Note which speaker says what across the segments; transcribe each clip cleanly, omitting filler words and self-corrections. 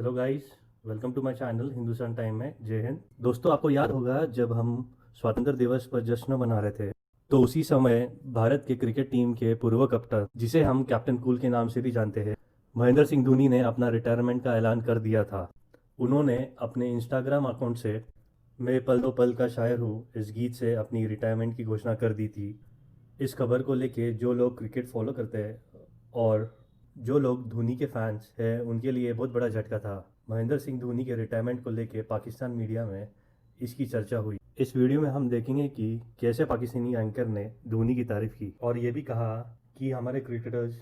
Speaker 1: Hello guys, welcome to my channel Hindustan Time में। जय हिंद। दोस्तों, आपको याद होगा जब हम स्वतंत्रता दिवस पर जश्न मना रहे थे तो उसी समय भारत के क्रिकेट टीम के पूर्व कप्तान, जिसे हम कैप्टन कूल के नाम से भी जानते हैं, महेंद्र सिंह धोनी ने अपना रिटायरमेंट का ऐलान कर दिया था। उन्होंने अपने इंस्टाग्राम अकाउंट से मैं पल दो पल का शायर हूँ इस गीत से अपनी रिटायरमेंट की घोषणा कर दी थी। इस खबर को लेके जो लोग क्रिकेट फॉलो करते हैं और जो लोग धोनी के फैंस हैं उनके लिए बहुत बड़ा झटका था। महेंद्र सिंह धोनी के रिटायरमेंट को लेके पाकिस्तान मीडिया में इसकी चर्चा हुई। इस वीडियो में हम देखेंगे कि कैसे पाकिस्तानी एंकर ने धोनी की तारीफ की और ये भी कहा कि हमारे क्रिकेटर्स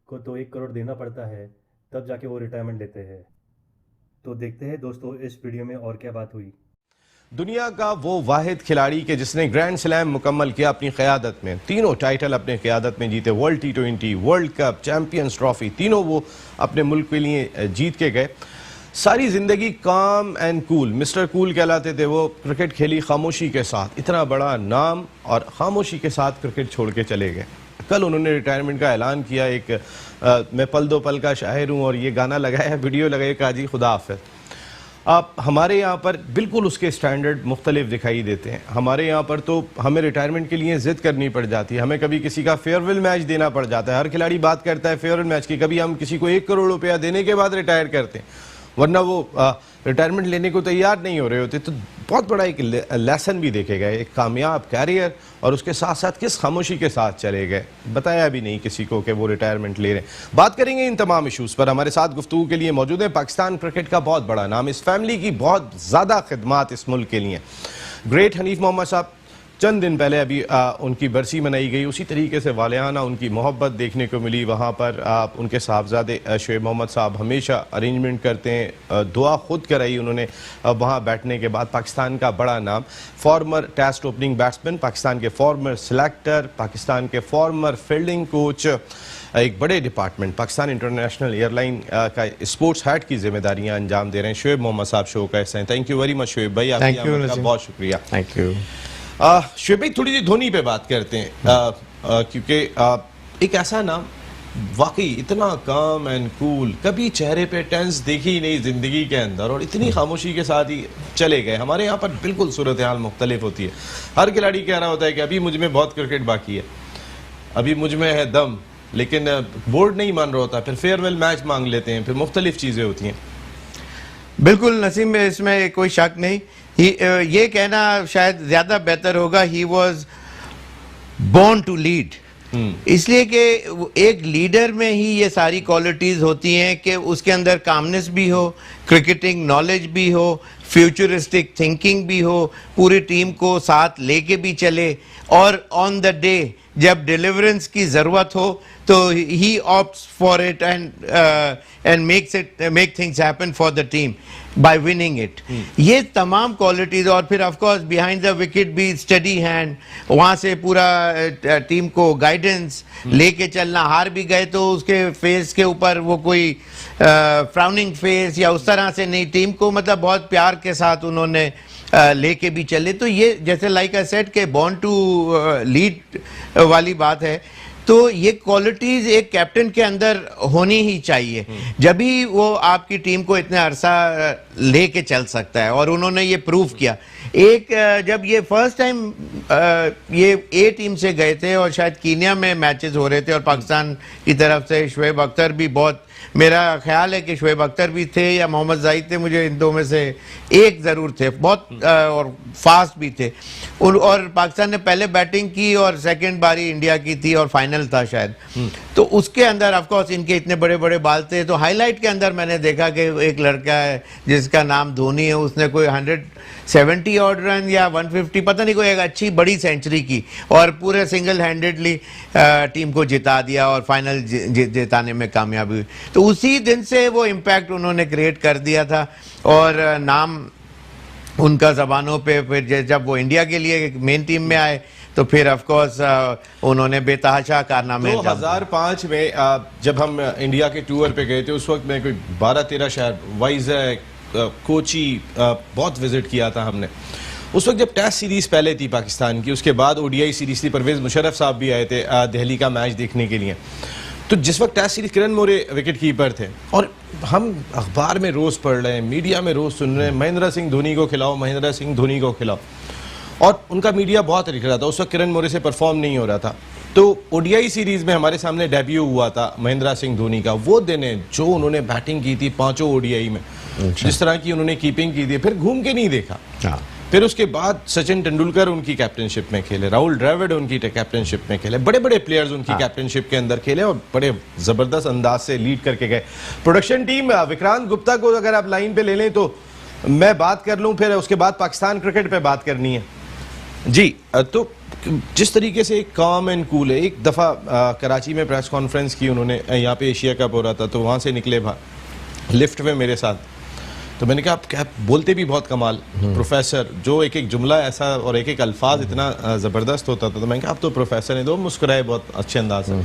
Speaker 1: को तो 1 करोड़ देना पड़ता है तब जाके वो रिटायरमेंट लेते हैं। तो देखते हैं दोस्तों इस वीडियो में और क्या बात हुई।
Speaker 2: दुनिया का वो वाहिद खिलाड़ी के जिसने ग्रैंड स्लैम मुकम्मल किया अपनी क़यादत में, तीनों टाइटल अपने क़यादत में जीते, world T20, world cup, champions trophy, तीनों वो अपने मुल्क के लिए जीत के गए। सारी ज़िंदगी काम एंड कूल, मिस्टर कूल कहलाते थे वो। क्रिकेट खेली खामोशी के साथ, इतना बड़ा नाम और खामोशी के साथ क्रिकेट छोड़ के चले गए। कल उन्होंने रिटायरमेंट का ऐलान किया। मैं पल दो पल का शायर हूँ और ये गाना लगाया, वीडियो लगाया, कहा जी खुदा हाफ़िज़। आप हमारे यहाँ पर बिल्कुल उसके स्टैंडर्ड मुख्तलिफ दिखाई देते हैं। हमारे यहाँ पर तो हमें रिटायरमेंट के लिए ज़िद करनी पड़ जाती है, हमें कभी किसी का फेयरवेल मैच देना पड़ जाता है। हर खिलाड़ी बात करता है फेयरवेल मैच की, कभी हम किसी को 1 करोड़ रुपया देने के बाद रिटायर करते हैं, वरना वो रिटायरमेंट लेने को तैयार नहीं हो रहे होते। तो बहुत बड़ा एक लेसन भी देखे गए, एक कामयाब कैरियर, और उसके साथ साथ किस खामोशी के साथ चले गए, बताया भी नहीं किसी को कि वो रिटायरमेंट ले रहे हैं। बात करेंगे इन तमाम इशूज़ पर। हमारे साथ गुफ्तगू के लिए मौजूद है पाकिस्तान क्रिकेट का बहुत बड़ा नाम, इस फैमिली की बहुत ज़्यादा खिदमात इस मुल्क के लिए, ग्रेट हनीफ मोहम्मद साहब। चंद दिन पहले अभी उनकी बरसी मनाई गई, उसी तरीके से वालियाना उनकी मोहब्बत देखने को मिली। वहाँ पर उनके साहबजादे शोएब मोहम्मद साहब हमेशा अरेंजमेंट करते हैं, दुआ खुद कराई उन्होंने वहाँ बैठने के बाद। पाकिस्तान का बड़ा नाम, former test opening batsman, Pakistan के फॉर्मर सिलेक्टर, पाकिस्तान के फॉर्मर फील्डिंग कोच, एक बड़े डिपार्टमेंट पाकिस्तान इंटरनेशनल एयरलाइन का स्पोर्ट्स हेड की जिम्मेदारियां अंजाम दे रहे हैं। शोएब मोहम्मद साहब शो का हिस्सा हैं। Thank you very much Shoaib भाई, आपका बहुत शुक्रिया।
Speaker 3: Thank you.
Speaker 2: शोएब भाई, थोड़ी सी धोनी पे बात करते हैं, क्योंकि एक ऐसा नाम, वाकई इतना काम एंड कूल, कभी चेहरे पे टेंस देखी ही नहीं जिंदगी के अंदर, और इतनी खामोशी के साथ ही चले गए। हमारे यहाँ पर बिल्कुल सूरत हाल मुख्तलिफ होती है। हर खिलाड़ी कह रहा होता है कि अभी मुझ में बहुत क्रिकेट बाकी है, अभी मुझ में है दम, लेकिन बोर्ड नहीं मान रहा होता, फिर फेयरवेल मैच मांग लेते हैं, फिर मुख्तलिफ चीज़ें होती हैं।
Speaker 3: बिल्कुल नसीम, इसमें कोई शक नहीं। ये कहना शायद ज्यादा बेहतर होगा, he was born to lead. इसलिए कि एक लीडर में ही ये सारी क्वालिटीज होती हैं कि उसके अंदर कामनेस भी हो, क्रिकेटिंग नॉलेज भी हो, फ्यूचरिस्टिक थिंकिंग भी हो, पूरी टीम को साथ लेके भी चले, और ऑन द डे जब डिलीवरेंस की जरूरत हो तो ही opts for it and make things happen for the team by winning it. ये तमाम क्वालिटीज, और फिर of course behind the wicket भी स्टडी हैंड, वहां से पूरा टीम को गाइडेंस लेके चलना। हार भी गए तो उसके फेस के ऊपर वो कोई फ्राउनिंग फेस या उस तरह से नहीं, टीम को मतलब बहुत प्यार के साथ उन्होंने लेके भी चले। तो ये जैसे लाइक आई सेड के बॉर्न टू लीड वाली बात है, तो ये क्वालिटीज एक कैप्टन के अंदर होनी ही चाहिए, जब भी वो आपकी टीम को इतना अरसा लेके चल सकता है, और उन्होंने ये प्रूव किया। एक जब ये फर्स्ट टाइम ये ए टीम से गए थे और शायद कीनिया में मैचेस हो रहे थे, और पाकिस्तान की तरफ से शोएब अख्तर भी, बहुत मेरा ख्याल है कि शोएब अख्तर भी थे या मोहम्मद जाहिद थे, मुझे इन दो में से एक ज़रूर थे, बहुत और फास्ट भी थे। और पाकिस्तान ने पहले बैटिंग की और सेकंड बारी इंडिया की थी और फाइनल था शायद। तो उसके अंदर ऑफ कोर्स इनके इतने बड़े बड़े बाल थे। तो हाईलाइट के अंदर मैंने देखा कि एक लड़का है जिसका नाम धोनी है, उसने कोई 170 ऑड रन या 150 पता नहीं, कोई एक अच्छी बड़ी सेंचुरी की, और पूरे सिंगल हैंडेडली टीम को जिता दिया और फाइनल जिताने में कामयाबी हुई। तो उसी दिन से वो इम्पैक्ट उन्होंने क्रिएट कर दिया था, और नाम उनका जबानों पे, फिर जब वो इंडिया के लिए मेन टीम में आए तो फिर ऑफ कोर्स उन्होंने बेतहाशा कारनामे।
Speaker 2: 2005 में जब हम इंडिया के टूर पे गए थे, उस वक्त में कोई 12-13 शहर, वाइजैक, कोची बहुत विजिट किया था हमने। उस वक्त जब टेस्ट सीरीज पहले थी पाकिस्तान की, उसके बाद ओडीआई सीरीज थी, परवेज मुशर्रफ साहब भी आए थे दिल्ली का मैच देखने के लिए। तो जिस वक्त test series Kiran More wicket keeper थे, और हम अखबार में रोज पढ़ रहे हैं, मीडिया में रोज सुन रहे हैं, महेंद्र सिंह धोनी को खिलाओ, महेंद्र सिंह धोनी को खिलाओ, और उनका मीडिया बहुत लिख रहा था। उस वक्त किरण मोरे से परफॉर्म नहीं हो रहा था। तो ओडीआई सीरीज में हमारे सामने डेब्यू हुआ था महेंद्र सिंह धोनी का। वो दिन है जो उन्होंने बैटिंग की थी 5 ओडीआई में, जिस तरह की उन्होंने कीपिंग की थी, फिर घूम के नहीं देखा। फिर उसके बाद सचिन तेंदुलकर उनकी कैप्टनशिप में खेले, राहुल द्रविड़ उनकी कैप्टनशिप में खेले, बड़े बड़े प्लेयर्स उनकी कैप्टनशिप के अंदर खेले और बड़े जबरदस्त अंदाज से लीड करके गए। प्रोडक्शन टीम विक्रांत गुप्ता को अगर आप लाइन पे ले लें तो मैं बात कर लूं, फिर उसके बाद पाकिस्तान क्रिकेट पे बात करनी है जी। तो जिस तरीके से एक काम एंड कूल है, एक दफा कराची में प्रेस कॉन्फ्रेंस की उन्होंने, यहाँ पे एशिया कप हो रहा था, तो वहां से निकले लिफ्ट में मेरे साथ, तो मैंने कहा आप क्या बोलते भी बहुत कमाल, प्रोफेसर, जो एक एक जुमला ऐसा और एक एक अल्फाज इतना ज़बरदस्त होता था। तो मैंने कहा आप तो प्रोफेसर हैं। तो मुस्कुराए बहुत अच्छे अंदाज से।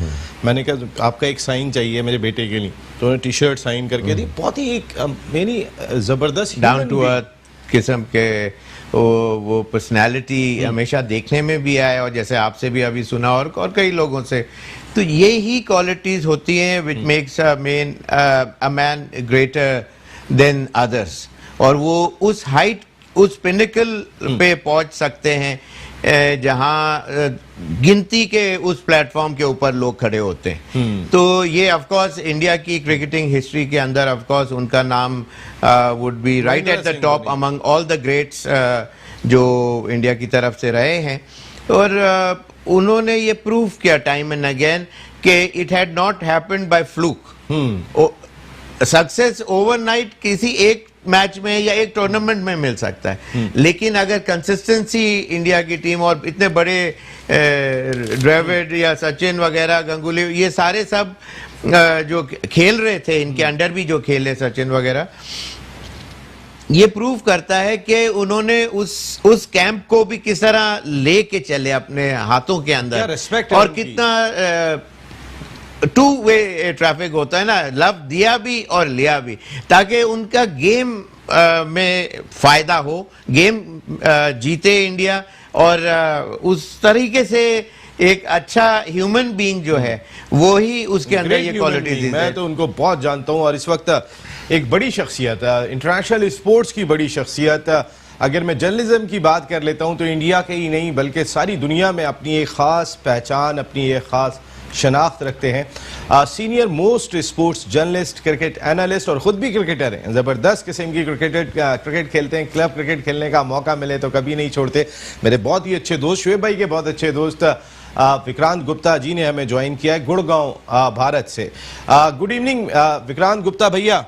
Speaker 2: मैंने कहा आपका एक साइन चाहिए मेरे बेटे के लिए, तो उन्होंने टी शर्ट साइन करके दी। बहुत ही एक मेरी ज़बरदस्त
Speaker 3: डाउन टू अर्थ किस्म के वो पर्सनैलिटी हमेशा देखने में भी आए, और जैसे आपसे भी अभी सुना और कई लोगों से, तो ये ही क्वालिटीज होती हैं which makes a man greater than others. और वो उस हाइट, उस पिनिकल पे पहुंच सकते हैं जहां गिनती के उस प्लेटफॉर्म के ऊपर लोग खड़े होते हैं। तो ये ऑफ कोर्स इंडिया की क्रिकेटिंग हिस्ट्री के अंदर ऑफ कोर्स उनका नाम would be right at the top among all the greats जो इंडिया की तरफ से रहे हैं। और उन्होंने ये प्रूव किया टाइम एंड अगेन कि it had not happened by fluke. Success overnight किसी एक मैच में या एक टूर्नामेंट में मिल सकता है, लेकिन अगर कंसिस्टेंसी इंडिया की टीम और इतने बड़े द्रविड़ या सचिन वगैरह, गंगुली, ये सारे सब जो खेल रहे थे, इनके अंडर भी जो खेले सचिन वगैरह, ये प्रूव करता है कि उन्होंने उस कैंप को भी किस तरह लेके चले अपने हाथों के अंदर, और कितना टू वे ट्रैफिक होता है ना, लव दिया भी और लिया भी, ताकि उनका गेम में फायदा हो, गेम जीते इंडिया, और उस तरीके से एक अच्छा ह्यूमन बीइंग जो है वो ही उसके अंदर ये क्वालिटीज है।
Speaker 2: मैं तो उनको बहुत जानता हूं, और इस वक्त एक बड़ी शख्सियत, इंटरनेशनल स्पोर्ट्स की बड़ी शख्सियत। अगर मैं जर्नलिज्म की बात कर लेता हूं तो इंडिया के ही नहीं बल्कि सारी दुनिया में अपनी एक खास पहचान, अपनी एक खास शनाख्त रखते हैं। Senior most sports journalist, cricket analyst और ख़ुद भी क्रिकेटर हैं। ज़बरदस्त किस्म की क्रिकेट खेलते हैं। क्लब क्रिकेट खेलने का मौका मिले तो कभी नहीं छोड़ते। मेरे बहुत ही अच्छे दोस्त, शुएब भाई के बहुत अच्छे दोस्त विक्रांत गुप्ता जी ने हमें ज्वाइन किया है गुड़गांव भारत से। गुड इवनिंग विक्रांत गुप्ता भैया।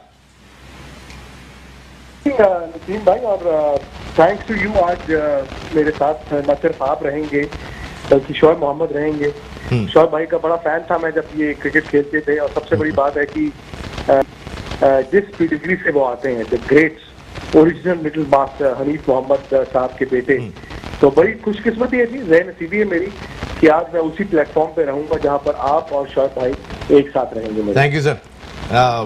Speaker 4: नसीम भाई, और थैंक्स टू यू। आज मेरे साथ न सिर्फ आप रहेंगे बल्कि शोएब मोहम्मद रहेंगे। शोएब भाई का बड़ा फैन था मैं जब ये क्रिकेट खेलते थे, और सबसे बड़ी बात है कि जिस पेडिग्री से वो आते हैं, the greats, original middle master Hanif Mohammad sahab के बेटे, तो बड़ी खुशकिस्मती है जी, नसीबी है मेरी कि आज मैं उसी प्लेटफॉर्म पे रहूंगा जहां पर आप और शोएब भाई एक साथ रहेंगे।
Speaker 3: Thank you sir.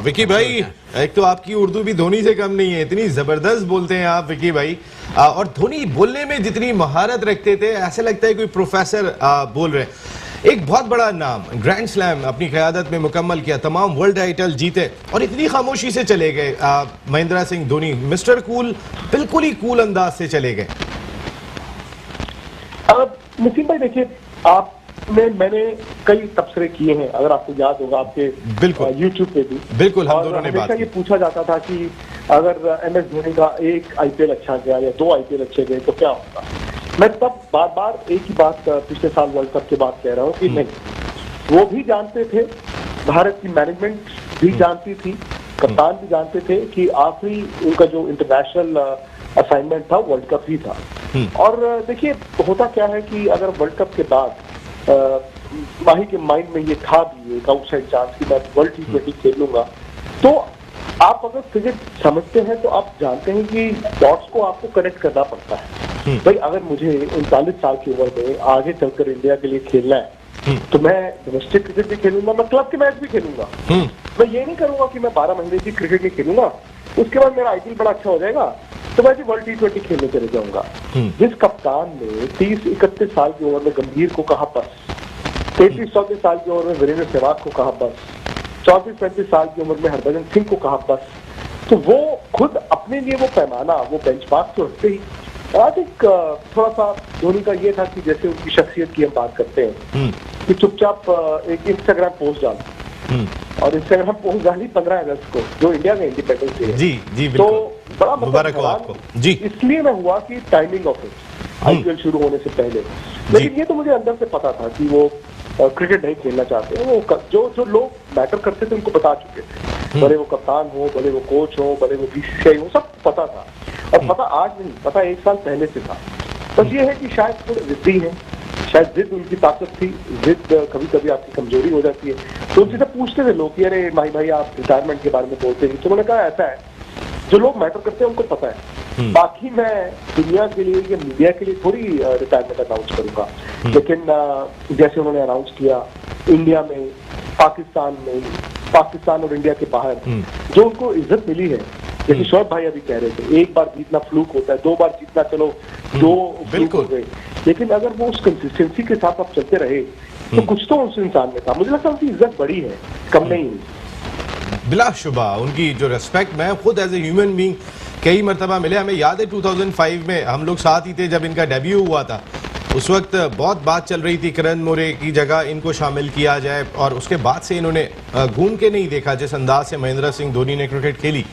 Speaker 2: विकी भाई, एक तो आपकी उर्दू भी धोनी से कम नहीं है, इतनी जबरदस्त बोलते हैं आप विकी भाई, और धोनी बोलने में जितनी महारत रखते थे ऐसे लगता है कोई प्रोफेसर बोल रहे हैं। एक बहुत बड़ा नाम, ग्रैंड स्लैम अपनी क़यादत में मुकम्मल किया, तमाम वर्ल्ड टाइटल जीते, और इतनी खामोशी से चले गए महेंद्र सिंह धोनी, मिस्टर कूल, बिल्कुल ही कूल अंदाज से चले गए।
Speaker 4: नसीम भाई देखिए, मैंने कई तबसरे किए हैं, अगर आपको याद होगा आपके
Speaker 2: बिल्कुल
Speaker 4: यूट्यूब पे भी,
Speaker 2: बिल्कुल हम दोनों ने बात की।
Speaker 4: ये पूछा जाता था कि अगर MS धोनी का एक IPL अच्छा गया या 2 IPL अच्छे गए तो क्या होगा। मैं तब बार बार एक ही बात पिछले साल वर्ल्ड कप के बाद कह रहा हूँ कि नहीं, वो भी जानते थे, भारत की मैनेजमेंट भी जानती थी, कप्तान भी जानते थे कि आखिरी उनका जो इंटरनेशनल असाइनमेंट था वर्ल्ड कप ही था। और देखिए होता क्या है कि अगर वर्ल्ड कप के बाद माही के माइंड में ये था भी एक आउटसाइड चांस कि मैं वर्ल्ड T20 खेल लूंगा, तो आप अगर क्रिकेट समझते हैं तो आप जानते हैं कि डॉट्स को आपको कनेक्ट करना पड़ता है। भाई अगर मुझे 39 साल की उम्र में आगे चलकर इंडिया के लिए खेलना है तो मैं डोमेस्टिक क्रिकेट भी खेलूंगा, मैं क्लब के मैच भी खेलूंगा। मैं ये नहीं करूंगा कि मैं 12 महीने की क्रिकेट नहीं खेलूंगा, उसके बाद मेरा IPL बड़ा अच्छा हो जाएगा तो मैं भी वर्ल्ड T20 खेलने चले जाऊंगा। जिस कप्तान ने 30-31 साल की उम्र में गंभीर को कहा बस, 33-34 साल की उम्र में वीरेंद्र सहवाग को कहा बस, 34-35 साल की उम्र में हरभजन सिंह को कहा बस, तो वो खुद अपने लिए वो पैमाना, वो बेंचमार्क तो रखते ही। आई थिंक थोड़ा सा धोनी का ये था कि जैसे उनकी शख्सियत की हम बात करते हैं कि चुपचाप एक इंस्टाग्राम पोस्ट डाल, और इंस्टाग्राम पोस्ट डाली 15 अगस्त को, जो इंडिया का इंडिपेंडेंस डे है।
Speaker 2: जी जी
Speaker 4: तो
Speaker 2: बिल्कुल,
Speaker 4: बड़ा
Speaker 2: मुबारक हो आपको जी।
Speaker 4: इसलिए मैं हुआ कि टाइमिंग ऑफ इट आईपीएल शुरू होने से पहले, लेकिन ये तो मुझे अंदर से पता था कि वो क्रिकेट नहीं खेलना चाहते हैं। वो जो लोग मैटर करते थे उनको बता चुके थे, भले वो कप्तान हो, भले वो कोच हो, भले वो बीसीसीआई हो, सब पता था। और पता आज नहीं, पता 1 साल पहले से था। बस ये है कि शायद थोड़े जिद्दी हैं, शायद जिद उनकी ताकत थी, जिद कभी कभी आपकी कमजोरी हो जाती है। तो उनसे सब पूछते थे लोग कि अरे भाई आप रिटायरमेंट के बारे में बोलते हैं, तो उन्होंने कहा ऐसा है, जो लोग मैटर करते हैं उनको पता है, बाकी मैं दुनिया के लिए या मीडिया के लिए थोड़ी रिटायरमेंट अनाउंस करूंगा। लेकिन जैसे उन्होंने अनाउंस किया, इंडिया में, पाकिस्तान और इंडिया के बाहर जो उनको इज्जत मिली है, जैसे शोएब भाई अभी कह रहे थे, एक बार जीतना फ्लूक होता है, 2 बार जीतना चलो 2 फ्लूक हो गए, लेकिन अगर वो उस कंसिस्टेंसी के साथ आप चलते रहे तो कुछ तो उस इंसान में था। मुझे लगता है उनकी इज्जत बड़ी है, कम नहीं हुई।
Speaker 2: बिलाशुबा उनकी जो रेस्पेक्ट, मैं खुद एज ए ह्यूमन बीइंग कई मरतबा मिले। हमें याद है 2005 में हम लोग साथ ही थे जब इनका डेब्यू हुआ था। उस वक्त बहुत बात चल रही थी करण मोरे की जगह इनको शामिल किया जाए, और उसके बाद से इन्होंने घूम के नहीं देखा जिस अंदाज से महेंद्र सिंह धोनी ने क्रिकेट खेली।